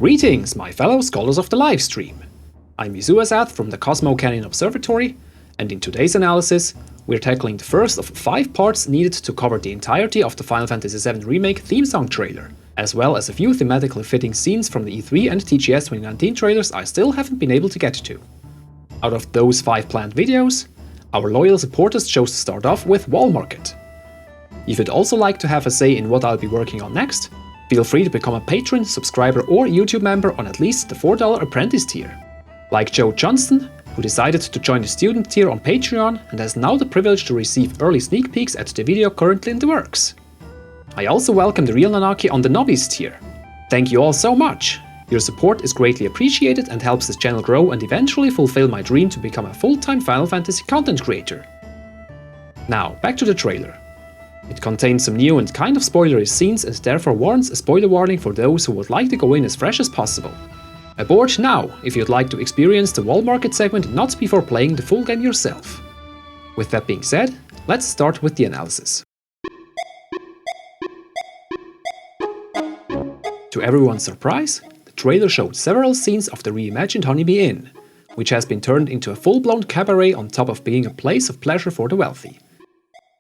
Greetings, my fellow scholars of the livestream. I'm Yasuazad from the Cosmo Canyon Observatory, and in today's analysis, we're tackling the first of 5 parts needed to cover the entirety of the Final Fantasy VII Remake theme song trailer, as well as a few thematically fitting scenes from the E3 and TGS 2019 trailers I still haven't been able to get to. Out of those 5 planned videos, our loyal supporters chose to start off with Wall Market. If you'd also like to have a say in what I'll be working on next, feel free to become a patron, subscriber or YouTube member on at least the $4 apprentice tier. Like Joe Johnston, who decided to join the student tier on Patreon and has now the privilege to receive early sneak peeks at the video currently in the works. I also welcome the real Nanaki on the novice tier. Thank you all so much! Your support is greatly appreciated and helps this channel grow and eventually fulfill my dream to become a full-time Final Fantasy content creator. Now, back to the trailer. It contains some new and kind of spoilery scenes and therefore warrants a spoiler warning for those who would like to go in as fresh as possible. Abort now if you'd like to experience the Wall Market segment not before playing the full game yourself. With that being said, let's start with the analysis. To everyone's surprise, the trailer showed several scenes of the reimagined Honeybee Inn, which has been turned into a full-blown cabaret on top of being a place of pleasure for the wealthy.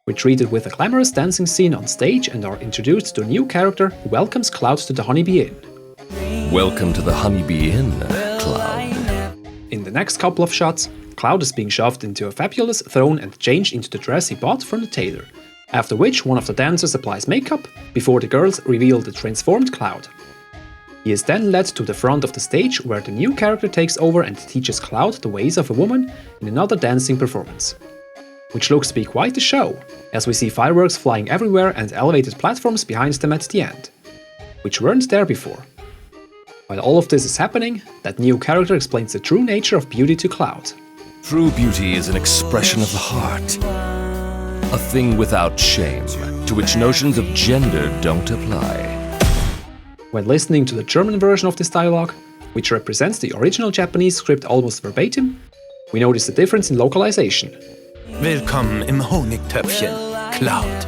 We're treated with a glamorous dancing scene on stage and are introduced to a new character who welcomes Cloud to the Honeybee Inn. Welcome to the Honeybee Inn, Cloud. In the next couple of shots, Cloud is being shoved into a fabulous throne and changed into the dress he bought from the tailor, after which one of the dancers applies makeup before the girls reveal the transformed Cloud. He is then led to the front of the stage where the new character takes over and teaches Cloud the ways of a woman in another dancing performance. Which looks to be quite a show, as we see fireworks flying everywhere and elevated platforms behind them at the end, which weren't there before. While all of this is happening, that new character explains the true nature of beauty to Cloud. True beauty is an expression of the heart. A thing without shame, to which notions of gender don't apply. When listening to the German version of this dialogue, which represents the original Japanese script almost verbatim, we notice the difference in localization. Willkommen im Honigtöpfchen, Cloud.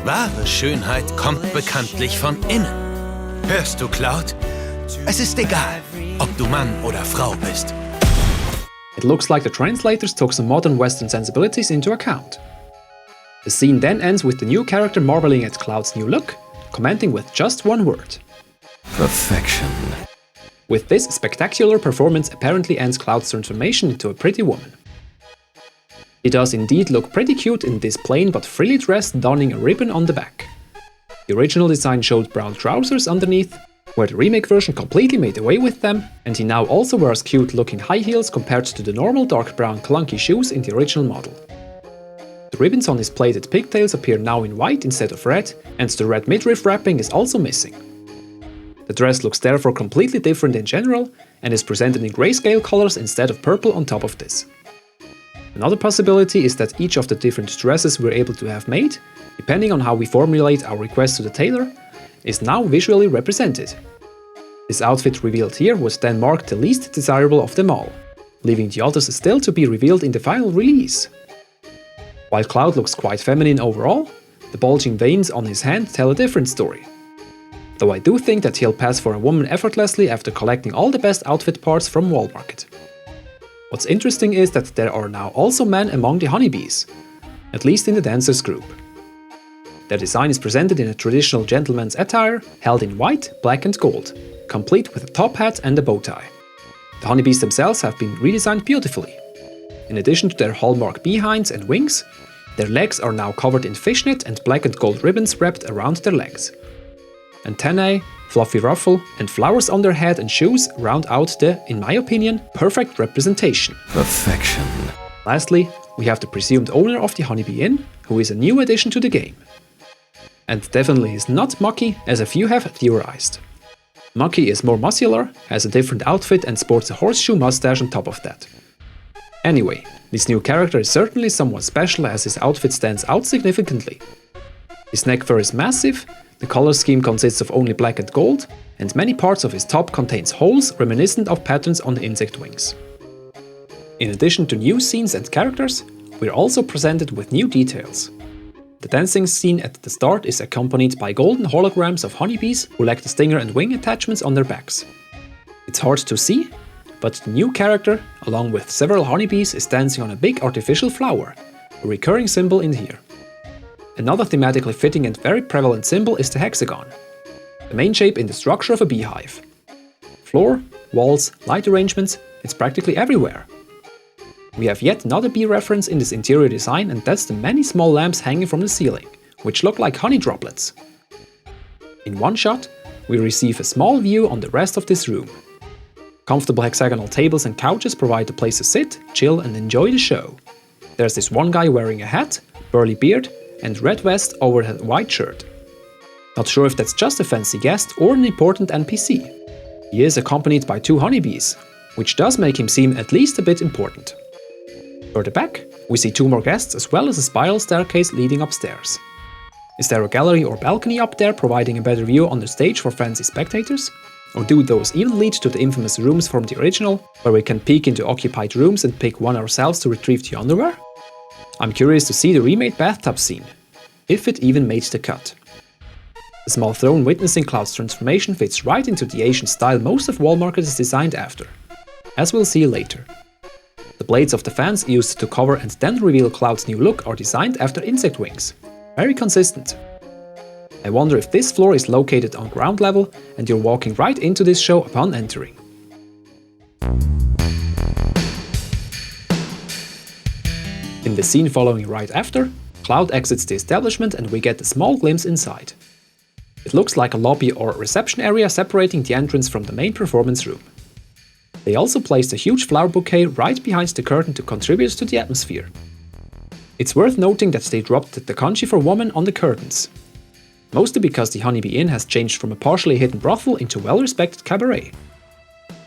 Wahre Schönheit kommt bekanntlich von innen. Hörst du, Cloud? Es ist egal, ob du Mann oder Frau bist. It looks like the translators took some modern Western sensibilities into account. The scene then ends with the new character marveling at Cloud's new look, commenting with just one word. Perfection. With this spectacular performance apparently ends Cloud's transformation into a pretty woman. He does indeed look pretty cute in this plain but frilly dress donning a ribbon on the back. The original design showed brown trousers underneath, where the remake version completely made away with them, and he now also wears cute looking high heels compared to the normal dark brown clunky shoes in the original model. The ribbons on his plaited pigtails appear now in white instead of red, and the red midriff wrapping is also missing. The dress looks therefore completely different in general, and is presented in grayscale colors instead of purple on top of this. Another possibility is that each of the different dresses we're able to have made, depending on how we formulate our request to the tailor, is now visually represented. This outfit revealed here would then mark the least desirable of them all, leaving the others still to be revealed in the final release. While Cloud looks quite feminine overall, the bulging veins on his hand tell a different story. Though I do think that he'll pass for a woman effortlessly after collecting all the best outfit parts from Wall Market. What's interesting is that there are now also men among the honeybees, at least in the dancers group. Their design is presented in a traditional gentleman's attire, held in white, black and gold, complete with a top hat and a bow tie. The honeybees themselves have been redesigned beautifully. In addition to their hallmark behinds and wings, their legs are now covered in fishnet and black and gold ribbons wrapped around their legs. Antennae, fluffy ruffle and flowers on their head and shoes round out the, in my opinion, perfect representation. Perfection. Lastly, we have the presumed owner of the Honeybee Inn, who is a new addition to the game. And definitely is not Maki, as a few have theorized. Maki is more muscular, has a different outfit and sports a horseshoe mustache on top of that. Anyway, this new character is certainly somewhat special as his outfit stands out significantly. His neck fur is massive, the color scheme consists of only black and gold, and many parts of his top contains holes reminiscent of patterns on the insect wings. In addition to new scenes and characters, we're also presented with new details. The dancing scene at the start is accompanied by golden holograms of honeybees who lack the stinger and wing attachments on their backs. It's hard to see, but the new character, along with several honeybees, is dancing on a big artificial flower, a recurring symbol in here. Another thematically fitting and very prevalent symbol is the hexagon, the main shape in the structure of a beehive. Floor, walls, light arrangements, it's practically everywhere. We have yet another bee reference in this interior design, and that's the many small lamps hanging from the ceiling, which look like honey droplets. In one shot, we receive a small view on the rest of this room. Comfortable hexagonal tables and couches provide a place to sit, chill and enjoy the show. There's this one guy wearing a hat, burly beard and red vest over a white shirt. Not sure if that's just a fancy guest or an important NPC. He is accompanied by 2 honeybees, which does make him seem at least a bit important. Further back, we see 2 more guests as well as a spiral staircase leading upstairs. Is there a gallery or balcony up there providing a better view on the stage for fancy spectators? Or do those even lead to the infamous rooms from the original, where we can peek into occupied rooms and pick one ourselves to retrieve the underwear? I'm curious to see the remade bathtub scene, if it even made the cut. The small throne witnessing Cloud's transformation fits right into the Asian style most of Wall Market is designed after, as we'll see later. The blades of the fans used to cover and then reveal Cloud's new look are designed after insect wings. Very consistent. I wonder if this floor is located on ground level and you're walking right into this show upon entering. In the scene following right after, Cloud exits the establishment and we get a small glimpse inside. It looks like a lobby or reception area separating the entrance from the main performance room. They also placed a huge flower bouquet right behind the curtain to contribute to the atmosphere. It's worth noting that they dropped the kanji for woman on the curtains. Mostly because the Honeybee Inn has changed from a partially hidden brothel into a well-respected cabaret.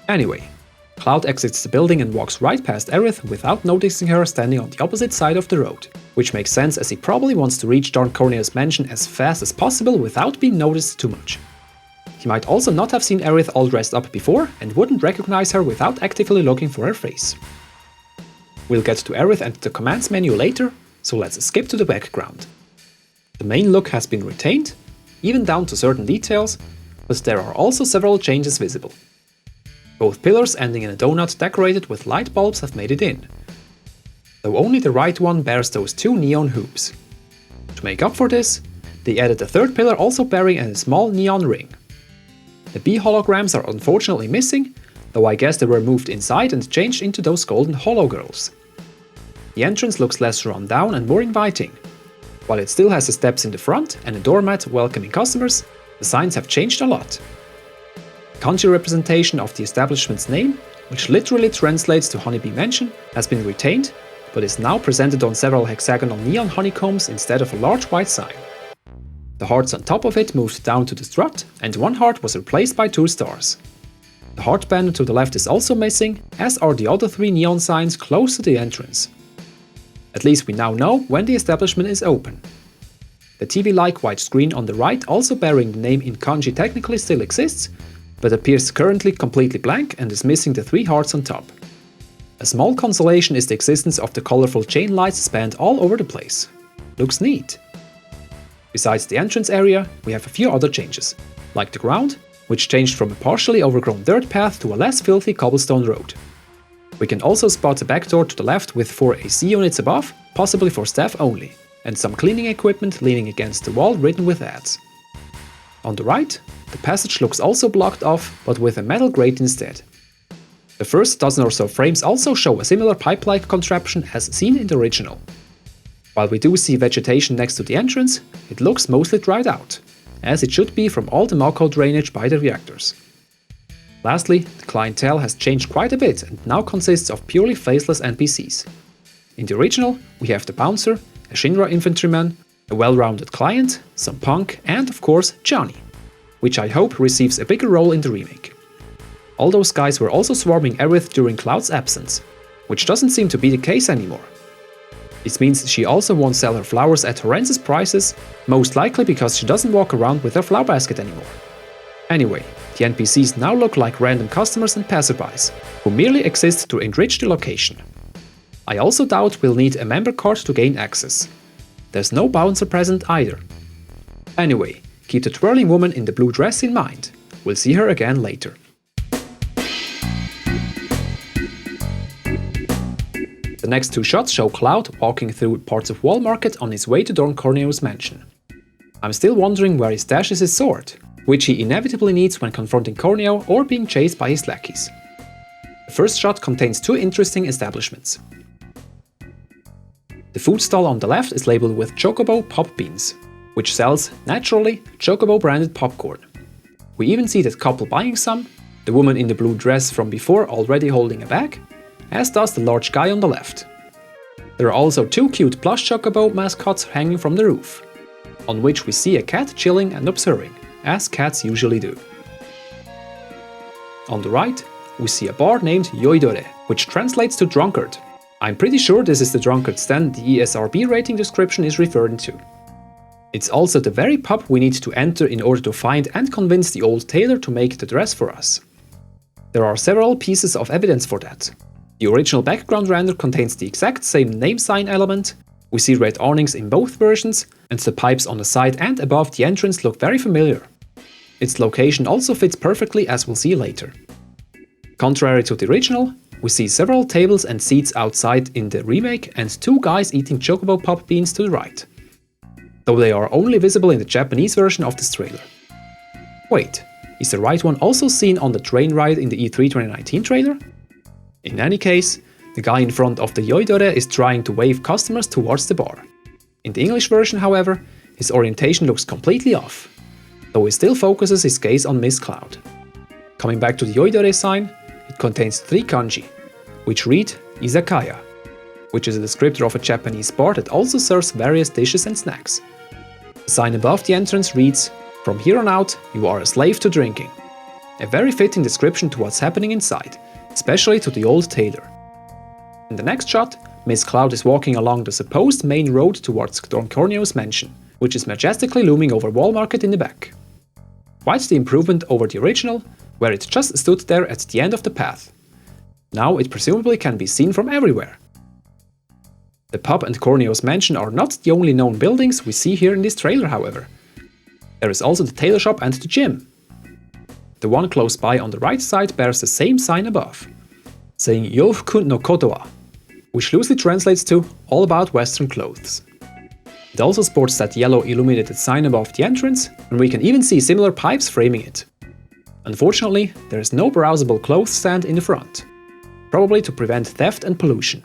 Anyway, Cloud exits the building and walks right past Aerith without noticing her standing on the opposite side of the road, which makes sense as he probably wants to reach Darn Corneo's mansion as fast as possible without being noticed too much. He might also not have seen Aerith all dressed up before and wouldn't recognize her without actively looking for her face. We'll get to Aerith and the commands menu later, so let's skip to the background. The main look has been retained, even down to certain details, but there are also several changes visible. Both pillars ending in a donut decorated with light bulbs have made it in, though only the right one bears those 2 neon hoops. To make up for this, they added a 3rd pillar also bearing a small neon ring. The bee holograms are unfortunately missing, though I guess they were moved inside and changed into those golden holo girls. The entrance looks less run down and more inviting. While it still has the steps in the front and a doormat welcoming customers, the signs have changed a lot. The kanji representation of the establishment's name, which literally translates to Honeybee Mansion, has been retained, but is now presented on several hexagonal neon honeycombs instead of a large white sign. The hearts on top of it moved down to the strut, and 1 heart was replaced by 2 stars. The heart banner to the left is also missing, as are the other 3 neon signs close to the entrance. At least we now know when the establishment is open. The TV-like white screen on the right, also bearing the name in kanji, technically still exists, but appears currently completely blank and is missing the 3 hearts on top. A small consolation is the existence of the colorful chain lights spanned all over the place. Looks neat. Besides the entrance area, we have a few other changes, like the ground, which changed from a partially overgrown dirt path to a less filthy cobblestone road. We can also spot a back door to the left with 4 AC units above, possibly for staff only, and some cleaning equipment leaning against the wall written with ads. On the right, the passage looks also blocked off, but with a metal grate instead. The first dozen or so frames also show a similar pipe-like contraption as seen in the original. While we do see vegetation next to the entrance, it looks mostly dried out, as it should be from all the Mako drainage by the reactors. Lastly, the clientele has changed quite a bit and now consists of purely faceless NPCs. In the original, we have the bouncer, a Shinra infantryman, a well-rounded client, some punk, and of course Johnny, which I hope receives a bigger role in the remake. All those guys were also swarming Aerith during Cloud's absence, which doesn't seem to be the case anymore. This means she also won't sell her flowers at horrendous prices, most likely because she doesn't walk around with her flower basket anymore. Anyway, the NPCs now look like random customers and passerbys, who merely exist to enrich the location. I also doubt we'll need a member card to gain access. there's no bouncer present either. Anyway, keep the twirling woman in the blue dress in mind. We'll see her again later. The next two shots show Cloud walking through parts of Wall Market on his way to Don Corneo's mansion. I'm still wondering where he stashes his sword, which he inevitably needs when confronting Corneo or being chased by his lackeys. The first shot contains two interesting establishments. The food stall on the left is labeled with Chocobo Pop Beans, which sells, naturally, Chocobo branded popcorn. We even see that couple buying some, the woman in the blue dress from before already holding a bag, as does the large guy on the left. There are also two cute plush Chocobo mascots hanging from the roof, on which we see a cat chilling and observing, as cats usually do. On the right, we see a bar named Yoidore, which translates to drunkard. I'm pretty sure this is the drunkard stand the ESRB rating description is referring to. It's also the very pub we need to enter in order to find and convince the old tailor to make the dress for us. There are several pieces of evidence for that. The original background render contains the exact same name sign element, we see red awnings in both versions, and the pipes on the side and above the entrance look very familiar. Its location also fits perfectly, as we'll see later. Contrary to the original, we see several tables and seats outside in the remake and two guys eating Chocobo Pop Beans to the right, though they are only visible in the Japanese version of this trailer. Wait, is the right one also seen on the train ride in the E3 2019 trailer? In any case, the guy in front of the Yoidore is trying to wave customers towards the bar. In the English version, however, his orientation looks completely off, though he still focuses his gaze on Miss Cloud. Coming back to the Yoidore sign, it contains three kanji, which read Izakaya, which is a descriptor of a Japanese bar that also serves various dishes and snacks. The sign above the entrance reads, "From here on out, you are a slave to drinking." A very fitting description to what's happening inside, especially to the old tailor. In the next shot, Miss Cloud is walking along the supposed main road towards Don Corneo's mansion, which is majestically looming over Wall Market in the back. Quite the improvement over the original, where it just stood there at the end of the path. Now it presumably can be seen from everywhere. The pub and Corneo's mansion are not the only known buildings we see here in this trailer, however. There is also the tailor shop and the gym. The one close by on the right side bears the same sign above, saying Yofuku no Koto wa, which loosely translates to all about Western clothes. It also sports that yellow illuminated sign above the entrance, and we can even see similar pipes framing it. Unfortunately, there is no browsable clothes stand in the front, probably to prevent theft and pollution.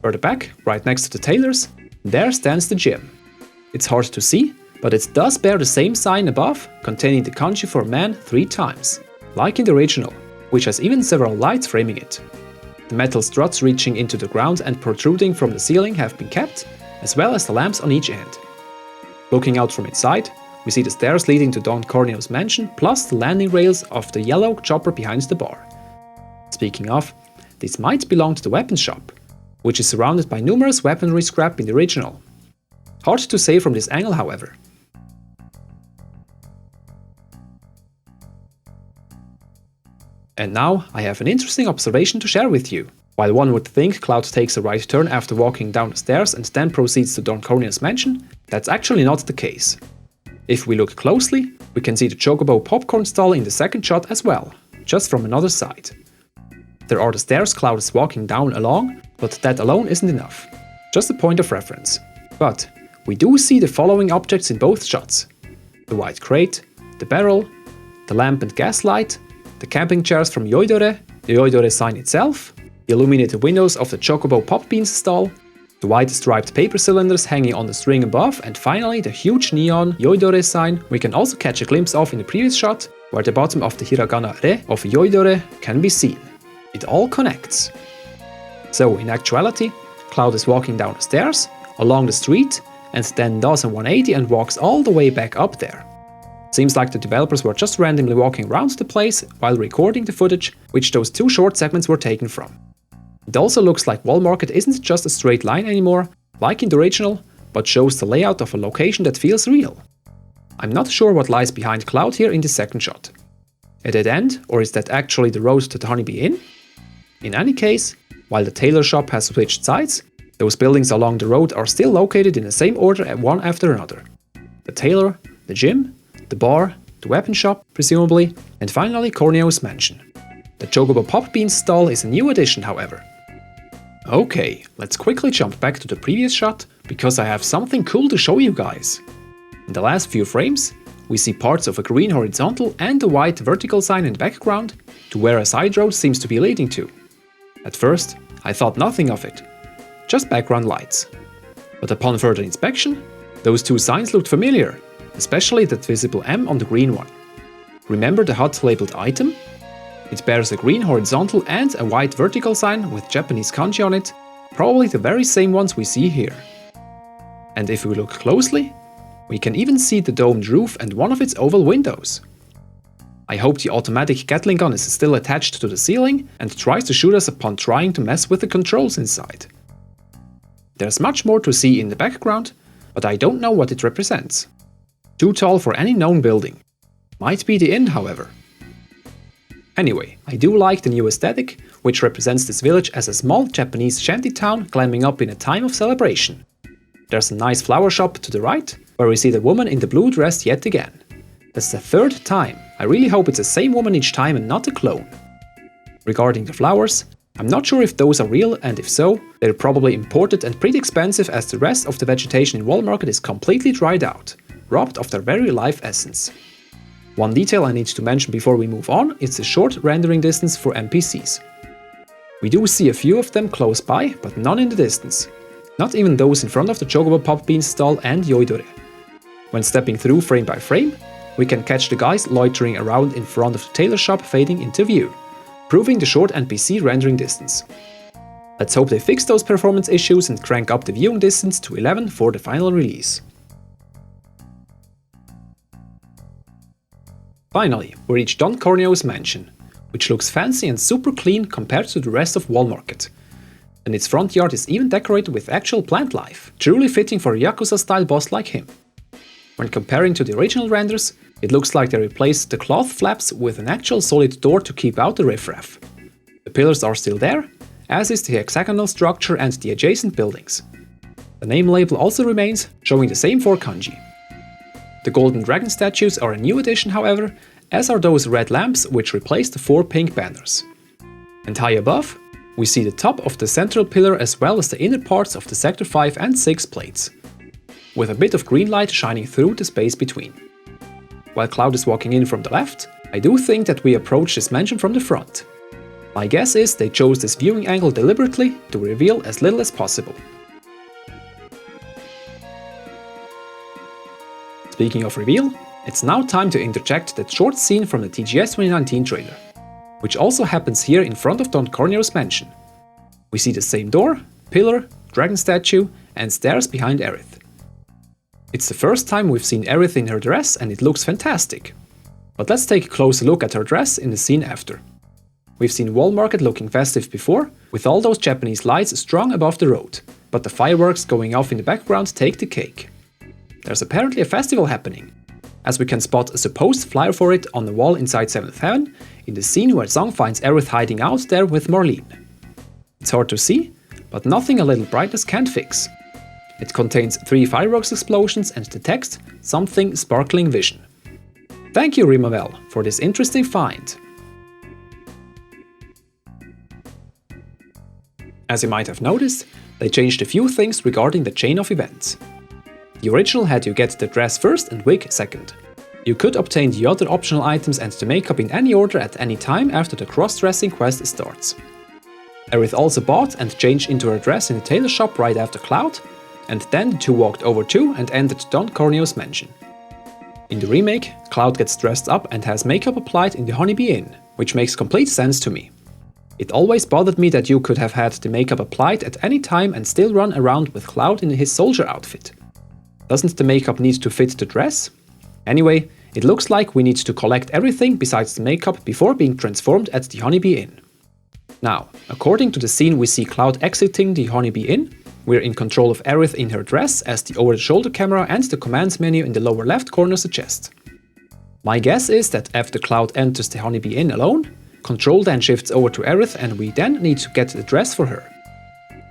Further back, right next to the tailors, there stands the gym. It's hard to see, but it does bear the same sign above, containing the kanji for man 3 times, like in the original, which has even several lights framing it. The metal struts reaching into the ground and protruding from the ceiling have been kept, as well as the lamps on each end. Looking out from inside, we see the stairs leading to Don Corneo's mansion, plus the landing rails of the yellow chopper behind the bar. Speaking of, this might belong to the weapons shop, which is surrounded by numerous weaponry scrap in the original. Hard to say from this angle, however. And now I have an interesting observation to share with you. While one would think Cloud takes a right turn after walking down the stairs and then proceeds to Don Corneo's mansion, that's actually not the case. If we look closely, we can see the Chocobo popcorn stall in the second shot as well, just from another side. There are the stairs Cloud is walking down along, but that alone isn't enough. Just a point of reference. But we do see the following objects in both shots: the white crate, the barrel, the lamp and gas light, the camping chairs from Yoidore, the Yoidore sign itself, the illuminated windows of the Chocobo Pop Beans stall, the white striped paper cylinders hanging on the string above, and finally the huge neon Yoidore sign we can also catch a glimpse of in the previous shot, where the bottom of the hiragana re of Yoidore can be seen. It all connects. So in actuality, Cloud is walking down the stairs, along the street, and then does a 180 and walks all the way back up there. Seems like the developers were just randomly walking around the place while recording the footage, which those 2 short segments were taken from. It also looks like Wall Market isn't just a straight line anymore, like in the original, but shows the layout of a location that feels real. I'm not sure what lies behind Cloud here in the second shot. A dead end, or is that actually the road to the Honeybee Inn? In any case, while the tailor shop has switched sides, Those buildings along the road are still located in the same order, one after another. The tailor, the gym, the bar, the weapon shop, presumably, and finally Corneo's mansion. The Chocobo Pop Bean stall is a new addition, however. Okay, let's quickly jump back to the previous shot, because I have something cool to show you guys. In the last few frames, we see parts of a green horizontal and a white vertical sign in the background to where a side road seems to be leading to. At first, I thought nothing of it, just background lights. But upon further inspection, those two signs looked familiar, especially that visible M on the green one. Remember the hut labeled item? It bears a green horizontal and a white vertical sign with Japanese kanji on it, probably the very same ones we see here. And if we look closely, we can even see the domed roof and one of its oval windows. I hope the automatic Gatling gun is still attached to the ceiling and tries to shoot us upon trying to mess with the controls inside. There's much more to see in the background, but I don't know what it represents. Too tall for any known building. Might be the inn, however. Anyway, I do like the new aesthetic, which represents this village as a small Japanese shanty town climbing up in a time of celebration. There's a nice flower shop to the right, where we see the woman in the blue dress yet again. That's the third time. I really hope it's the same woman each time and not a clone. Regarding the flowers, I'm not sure if those are real, and if so, they're probably imported and pretty expensive, as the rest of the vegetation in Wall Market is completely dried out, robbed of their very life essence. One detail I need to mention before we move on is the short rendering distance for NPCs. We do see a few of them close by, but none in the distance. Not even those in front of the Chocobo Pop Bean stall and Yoidore. When stepping through frame by frame, we can catch the guys loitering around in front of the tailor shop fading into view, proving the short NPC rendering distance. Let's hope they fix those performance issues and crank up the viewing distance to 11 for the final release. Finally, we reach Don Corneo's mansion, which looks fancy and super clean compared to the rest of Wall Market. And its front yard is even decorated with actual plant life, truly fitting for a Yakuza-style boss like him. When comparing to the original renders, it looks like they replaced the cloth flaps with an actual solid door to keep out the riffraff. The pillars are still there, as is the hexagonal structure and the adjacent buildings. The name label also remains, showing the same 4 kanji. The golden dragon statues are a new addition, however, as are those red lamps which replace the 4 pink banners. And high above, we see the top of the central pillar as well as the inner parts of the Sector 5 and 6 plates, with a bit of green light shining through the space between. While Cloud is walking in from the left, I do think that we approach this mansion from the front. My guess is they chose this viewing angle deliberately to reveal as little as possible. Speaking of reveal, it's now time to interject that short scene from the TGS 2019 trailer, which also happens here in front of Don Corneo's mansion. We see the same door, pillar, dragon statue, and stairs behind Aerith. It's the first time we've seen Aerith in her dress and it looks fantastic. But let's take a closer look at her dress in the scene after. We've seen Wall Market looking festive before, with all those Japanese lights strung above the road, but the fireworks going off in the background take the cake. There's apparently a festival happening, as we can spot a supposed flyer for it on the wall inside 7th Heaven, in the scene where Zong finds Aerith hiding out there with Marlene. It's hard to see, but nothing a little brightness can't fix. It contains 3 fireworks explosions and the text, "Something Sparkling Vision." Thank you, Rimavelle, for this interesting find. As you might have noticed, they changed a few things regarding the chain of events. The original had you get the dress first and wig second. You could obtain the other optional items and the makeup in any order at any time after the cross-dressing quest starts. Aerith also bought and changed into her dress in the tailor shop right after Cloud, and then the two walked over to and entered Don Corneo's mansion. In the remake, Cloud gets dressed up and has makeup applied in the Honeybee Inn, which makes complete sense to me. It always bothered me that you could have had the makeup applied at any time and still run around with Cloud in his soldier outfit. Doesn't the makeup need to fit the dress? Anyway, it looks like we need to collect everything besides the makeup before being transformed at the Honeybee Inn. Now, according to the scene we see Cloud exiting the Honeybee Inn, we're in control of Aerith in her dress as the over-the-shoulder camera and the commands menu in the lower left corner suggest. My guess is that after Cloud enters the Honeybee Inn alone, control then shifts over to Aerith and we then need to get the dress for her.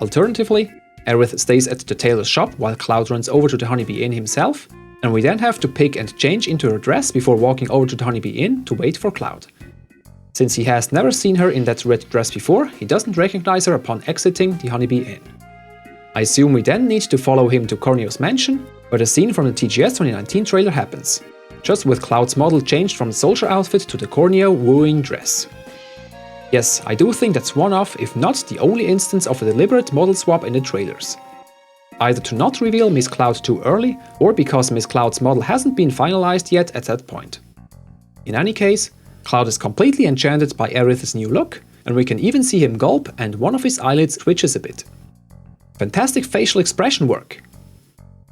Alternatively, Aerith stays at the tailor's shop while Cloud runs over to the Honeybee Inn himself, and we then have to pick and change into her dress before walking over to the Honeybee Inn to wait for Cloud. Since he has never seen her in that red dress before, he doesn't recognize her upon exiting the Honeybee Inn. I assume we then need to follow him to Corneo's mansion, where the scene from the TGS 2019 trailer happens, just with Cloud's model changed from the soldier outfit to the Corneo wooing dress. Yes, I do think that's one of, if not the only instance of a deliberate model swap in the trailers. Either to not reveal Miss Cloud too early, or because Miss Cloud's model hasn't been finalized yet at that point. In any case, Cloud is completely enchanted by Aerith's new look, and we can even see him gulp and one of his eyelids twitches a bit. Fantastic facial expression work.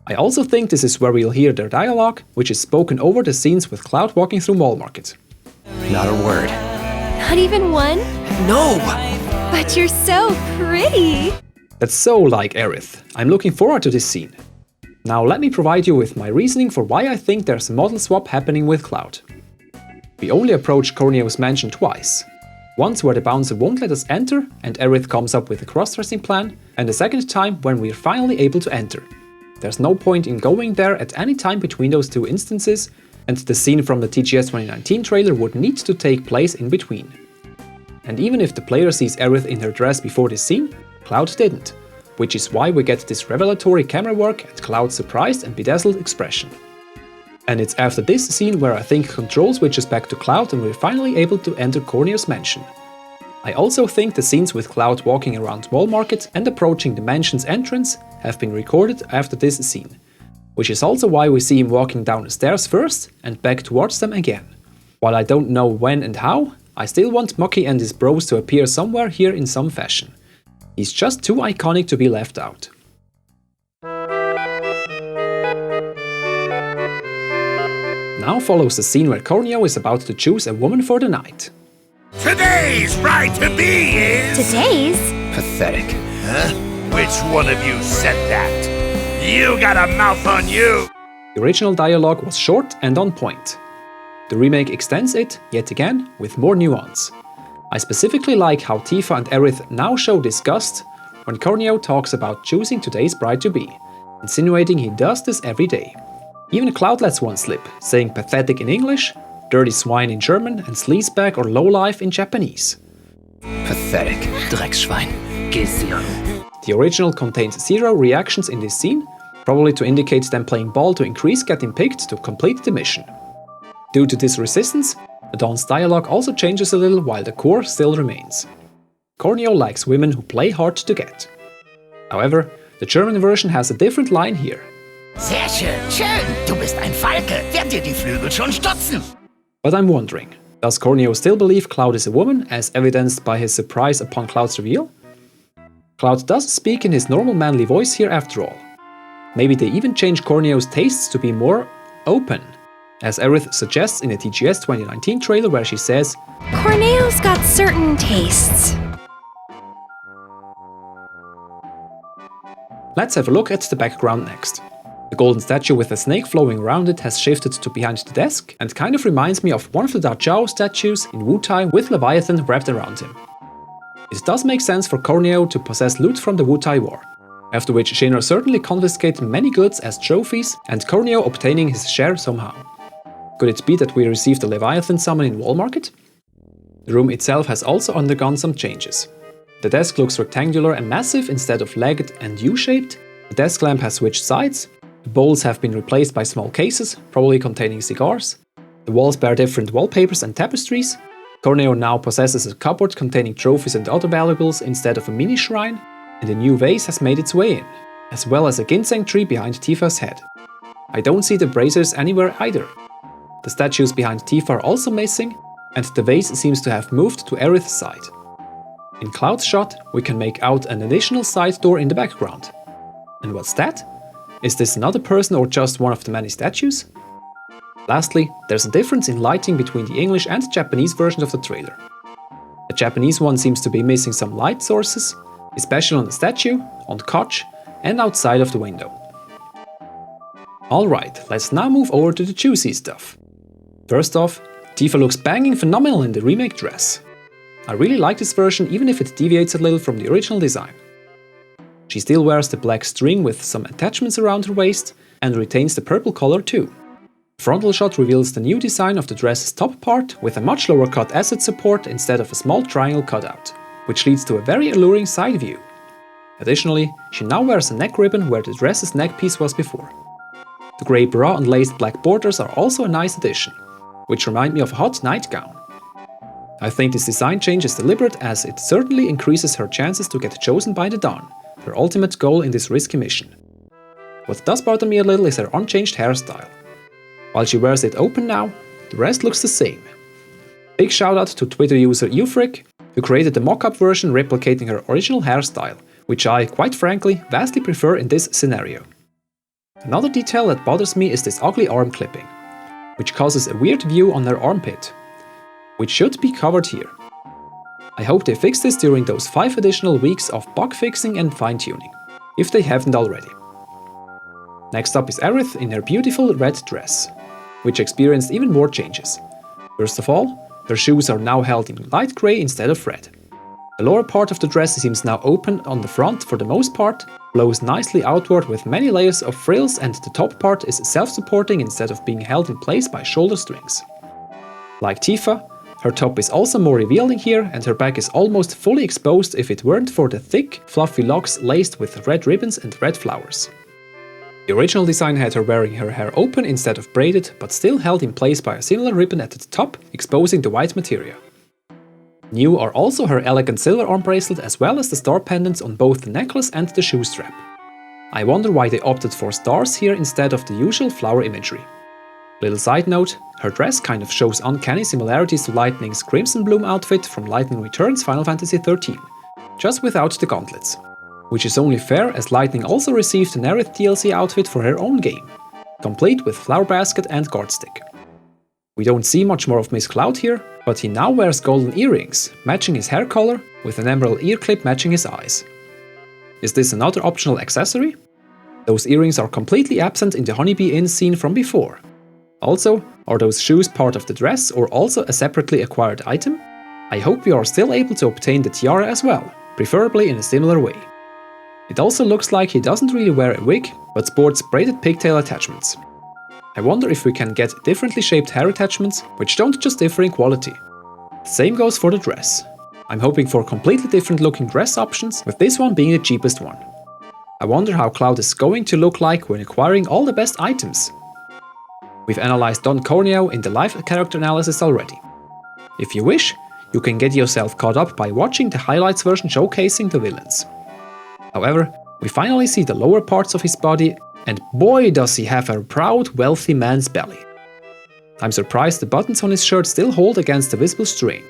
I also think this is where we'll hear their dialogue, which is spoken over the scenes with Cloud walking through Mall Market. Not a word. Not even one? No! But you're so pretty! That's so like Aerith. I'm looking forward to this scene. Now let me provide you with my reasoning for why I think there's a model swap happening with Cloud. We only approach Corneo's mansion twice. Once where the bouncer won't let us enter and Aerith comes up with a cross-dressing plan, and the second time when we're finally able to enter. There's no point in going there at any time between those two instances, and the scene from the TGS 2019 trailer would need to take place in between. And even if the player sees Aerith in her dress before this scene, Cloud didn't, which is why we get this revelatory camera work and Cloud's surprised and bedazzled expression. And it's after this scene where I think control switches back to Cloud and we're finally able to enter Corneo's mansion. I also think the scenes with Cloud walking around Mall Market and approaching the mansion's entrance have been recorded after this scene, which is also why we see him walking down the stairs first and back towards them again. While I don't know when and how, I still want Mucky and his bros to appear somewhere here in some fashion. He's just too iconic to be left out. Now follows the scene where Corneo is about to choose a woman for the night. Today's bride to be is... Today's? Pathetic. Huh? Which one of you said that? You got a mouth on you! The original dialogue was short and on point. The remake extends it, yet again, with more nuance. I specifically like how Tifa and Aerith now show disgust when Corneo talks about choosing today's bride to be, insinuating he does this every day. Even Cloud lets one slip, saying pathetic in English, dirty swine in German and sleazebag or lowlife in Japanese. Pathetic. Drecksschwein. The original contains 0 reactions in this scene, probably to indicate them playing ball to increase getting picked to complete the mission. Due to this resistance, Adon's dialogue also changes a little while the core still remains. Corneo likes women who play hard to get. However, the German version has a different line here. Sehr schön, schön. Du bist ein Falke. Werd dir die Flügel schon stutzen. But I'm wondering, does Corneo still believe Cloud is a woman, as evidenced by his surprise upon Cloud's reveal? Cloud does speak in his normal manly voice here after all. Maybe they even change Corneo's tastes to be more open, as Aerith suggests in the TGS 2019 trailer where she says, Corneo's got certain tastes. Let's have a look at the background next. The golden statue with a snake flowing around it has shifted to behind the desk and kind of reminds me of one of the Da Chao statues in Wutai with Leviathan wrapped around him. It does make sense for Corneo to possess loot from the Wutai War, after which Shinra certainly confiscated many goods as trophies and Corneo obtaining his share somehow. Could it be that we received the Leviathan summon in Wall Market? The room itself has also undergone some changes. The desk looks rectangular and massive instead of legged and U-shaped, the desk lamp has switched sides, the bowls have been replaced by small cases, probably containing cigars, the walls bear different wallpapers and tapestries, Corneo now possesses a cupboard containing trophies and other valuables instead of a mini shrine, and a new vase has made its way in, as well as a ginseng tree behind Tifa's head. I don't see the braziers anywhere either. The statues behind Tifa are also missing, and the vase seems to have moved to Aerith's side. In Cloud's shot, we can make out an additional side door in the background. And what's that? Is this another person or just one of the many statues? Lastly, there's a difference in lighting between the English and Japanese versions of the trailer. The Japanese one seems to be missing some light sources, especially on the statue, on the couch, and outside of the window. Alright, let's now move over to the juicy stuff. First off, Tifa looks banging phenomenal in the remake dress. I really like this version even if it deviates a little from the original design. She still wears the black string with some attachments around her waist and retains the purple color too. The frontal shot reveals the new design of the dress's top part with a much lower cut asset support instead of a small triangle cutout, which leads to a very alluring side view. Additionally, she now wears a neck ribbon where the dress's neck piece was before. The grey bra and laced black borders are also a nice addition, which remind me of a hot nightgown. I think this design change is deliberate as it certainly increases her chances to get chosen by the Dawn, her ultimate goal in this risky mission. What does bother me a little is her unchanged hairstyle. While she wears it open now, the rest looks the same. Big shout out to Twitter user Ufric, who created the mock-up version replicating her original hairstyle, which I, quite frankly, vastly prefer in this scenario. Another detail that bothers me is this ugly arm clipping, which causes a weird view on her armpit, which should be covered here. I hope they fix this during those 5 additional weeks of bug fixing and fine-tuning, if they haven't already. Next up is Aerith in her beautiful red dress, which experienced even more changes. First of all, her shoes are now held in light grey instead of red. The lower part of the dress seems now open on the front for the most part, flows nicely outward with many layers of frills, and the top part is self-supporting instead of being held in place by shoulder strings. Like Tifa, her top is also more revealing here, and her back is almost fully exposed if it weren't for the thick, fluffy locks laced with red ribbons and red flowers. The original design had her wearing her hair open instead of braided, but still held in place by a similar ribbon at the top, exposing the white material. New are also her elegant silver arm bracelet as well as the star pendants on both the necklace and the shoe strap. I wonder why they opted for stars here instead of the usual flower imagery. Little side note, her dress kind of shows uncanny similarities to Lightning's Crimson Bloom outfit from Lightning Returns Final Fantasy XIII, just without the gauntlets. Which is only fair as Lightning also received an Aerith DLC outfit for her own game, complete with flower basket and guard stick. We don't see much more of Miss Cloud here, but he now wears golden earrings, matching his hair color, with an emerald ear clip matching his eyes. Is this another optional accessory? Those earrings are completely absent in the Honeybee Inn scene from before. Also, are those shoes part of the dress or also a separately acquired item? I hope we are still able to obtain the tiara as well, preferably in a similar way. It also looks like he doesn't really wear a wig, but sports braided pigtail attachments. I wonder if we can get differently shaped hair attachments, which don't just differ in quality. The same goes for the dress. I'm hoping for completely different looking dress options, with this one being the cheapest one. I wonder how Cloud is going to look like when acquiring all the best items. We've analyzed Don Corneo in the live character analysis already. If you wish, you can get yourself caught up by watching the highlights version showcasing the villains. However, we finally see the lower parts of his body, and boy does he have a proud, wealthy man's belly. I'm surprised the buttons on his shirt still hold against the visible strain.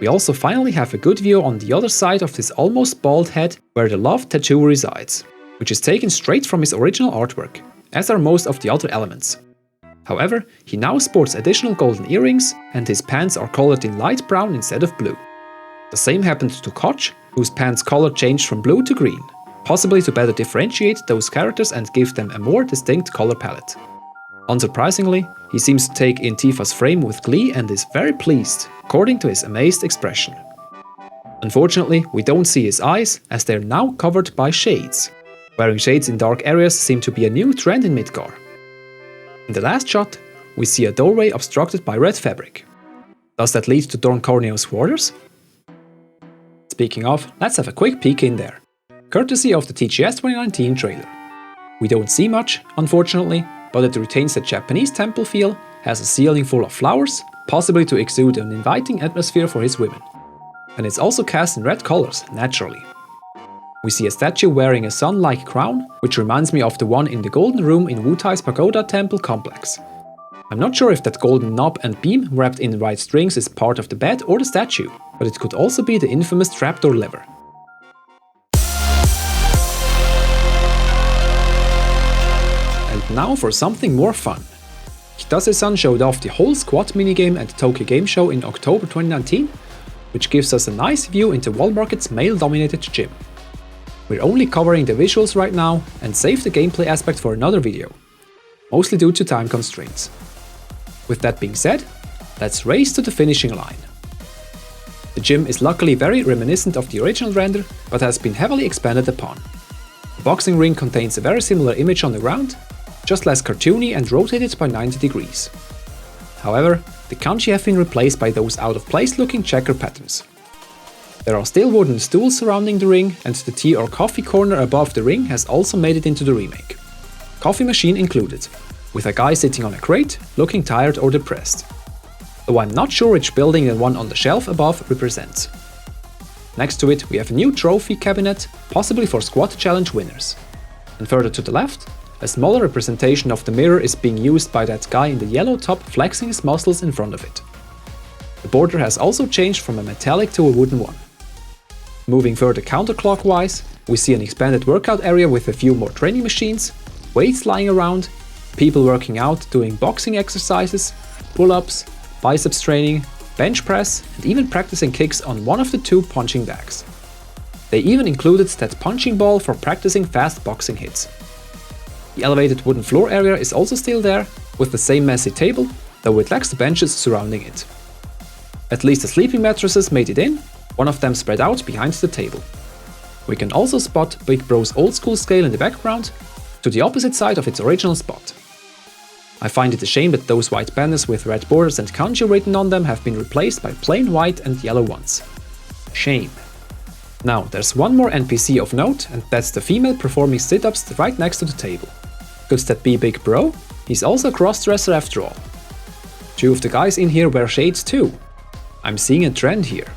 We also finally have a good view on the other side of this almost bald head where the love tattoo resides, which is taken straight from his original artwork, as are most of the other elements. However, he now sports additional golden earrings, and his pants are colored in light brown instead of blue. The same happened to Koch, whose pants color changed from blue to green, possibly to better differentiate those characters and give them a more distinct color palette. Unsurprisingly, he seems to take in Tifa's frame with glee and is very pleased, according to his amazed expression. Unfortunately, we don't see his eyes, as they're now covered by shades. Wearing shades in dark areas seem to be a new trend in Midgar. In the last shot, we see a doorway obstructed by red fabric. Does that lead to Don Corneo's quarters? Speaking of, let's have a quick peek in there, courtesy of the TGS 2019 trailer. We don't see much, unfortunately, but it retains the Japanese temple feel, has a ceiling full of flowers, possibly to exude an inviting atmosphere for his women. And it's also cast in red colors, naturally. We see a statue wearing a sun-like crown, which reminds me of the one in the Golden Room in Wutai's Pagoda Temple complex. I'm not sure if that golden knob and beam wrapped in white strings is part of the bed or the statue, but it could also be the infamous trapdoor lever. And now for something more fun. Kitase-san showed off the whole squad minigame at the Tokyo Game Show in October 2019, which gives us a nice view into Wall Market's male-dominated gym. We're only covering the visuals right now and save the gameplay aspect for another video, mostly due to time constraints. With that being said, let's race to the finishing line. The gym is luckily very reminiscent of the original render, but has been heavily expanded upon. The boxing ring contains a very similar image on the ground, just less cartoony and rotated by 90 degrees. However, the kanji have been replaced by those out-of-place looking checker patterns. There are still wooden stools surrounding the ring, and the tea or coffee corner above the ring has also made it into the remake. Coffee machine included, with a guy sitting on a crate, looking tired or depressed. Though I'm not sure which building the one on the shelf above represents. Next to it we have a new trophy cabinet, possibly for squat challenge winners. And further to the left, a smaller representation of the mirror is being used by that guy in the yellow top flexing his muscles in front of it. The border has also changed from a metallic to a wooden one. Moving further counterclockwise, we see an expanded workout area with a few more training machines, weights lying around, people working out doing boxing exercises, pull-ups, biceps training, bench press, and even practicing kicks on one of the two punching bags. They even included that punching ball for practicing fast boxing hits. The elevated wooden floor area is also still there, with the same messy table, though it lacks the benches surrounding it. At least the sleeping mattresses made it in, one of them spread out behind the table. We can also spot Big Bro's old school scale in the background, to the opposite side of its original spot. I find it a shame that those white banners with red borders and kanji written on them have been replaced by plain white and yellow ones. Shame. Now, there's one more NPC of note, and that's the female performing sit-ups right next to the table. Could that be Big Bro? He's also a cross-dresser after all. Two of the guys in here wear shades too. I'm seeing a trend here.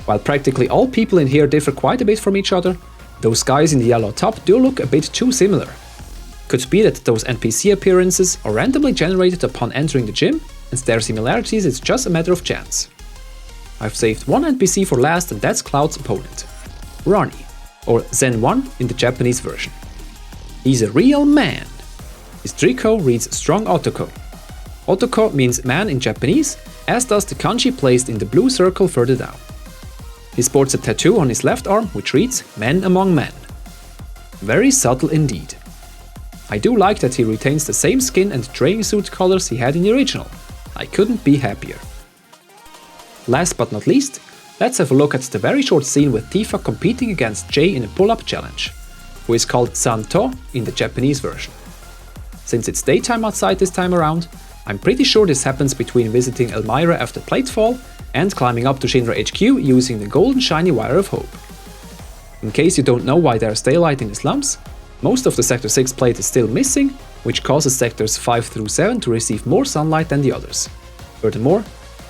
While practically all people in here differ quite a bit from each other, those guys in the yellow top do look a bit too similar. Could be that those NPC appearances are randomly generated upon entering the gym, and their similarities is just a matter of chance. I've saved one NPC for last, and that's Cloud's opponent, Ronnie, or Zen 1 in the Japanese version. He's a real man. His trikot reads Strong Otoko. Otoko means man in Japanese, as does the kanji placed in the blue circle further down. He sports a tattoo on his left arm which reads Men Among Men. Very subtle indeed. I do like that he retains the same skin and training suit colors he had in the original. I couldn't be happier. Last but not least, let's have a look at the very short scene with Tifa competing against Jay in a pull-up challenge, who is called Santo in the Japanese version. Since it's daytime outside this time around, I'm pretty sure this happens between visiting Elmira after Platefall and climbing up to Shinra HQ using the golden shiny wire of hope. In case you don't know why there's daylight in the slums, most of the Sector 6 plate is still missing, which causes sectors 5 through 7 to receive more sunlight than the others. Furthermore,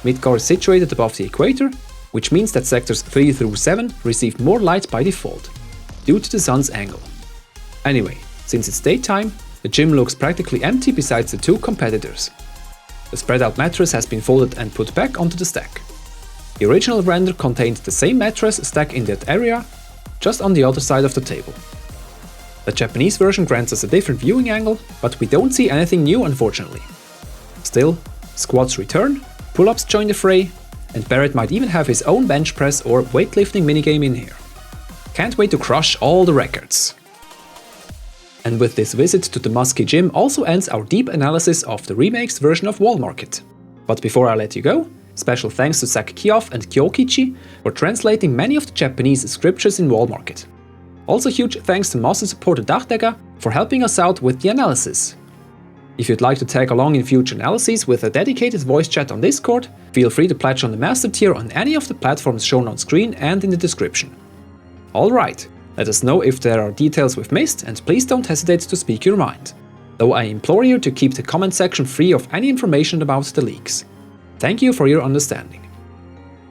Midgar is situated above the equator, which means that sectors 3 through 7 receive more light by default, due to the sun's angle. Anyway, since it's daytime, the gym looks practically empty besides the two competitors. The spread out mattress has been folded and put back onto the stack. The original render contained the same mattress stack in that area, just on the other side of the table. The Japanese version grants us a different viewing angle, but we don't see anything new unfortunately. Still, squats return, pull-ups join the fray, and Barrett might even have his own bench press or weightlifting minigame in here. Can't wait to crush all the records. And with this visit to the Musky Gym also ends our deep analysis of the remake's version of Wall Market. But before I let you go, special thanks to Zach Kioff and Kyokichi for translating many of the Japanese scriptures in Wall Market. Also huge thanks to Master Supporter Dachdegger for helping us out with the analysis. If you'd like to tag along in future analyses with a dedicated voice chat on Discord, feel free to pledge on the Master tier on any of the platforms shown on screen and in the description. Alright, let us know if there are details we've missed, and please don't hesitate to speak your mind, though I implore you to keep the comment section free of any information about the leaks. Thank you for your understanding.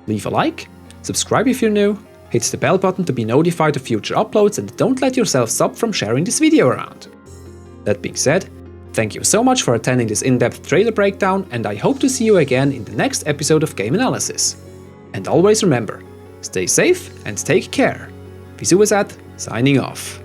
Leave a like, subscribe if you're new, hit the bell button to be notified of future uploads, and don't let yourself stop from sharing this video around. That being said, thank you so much for attending this in-depth trailer breakdown, and I hope to see you again in the next episode of Game Analysis. And always remember, stay safe and take care. Visualizat, signing off.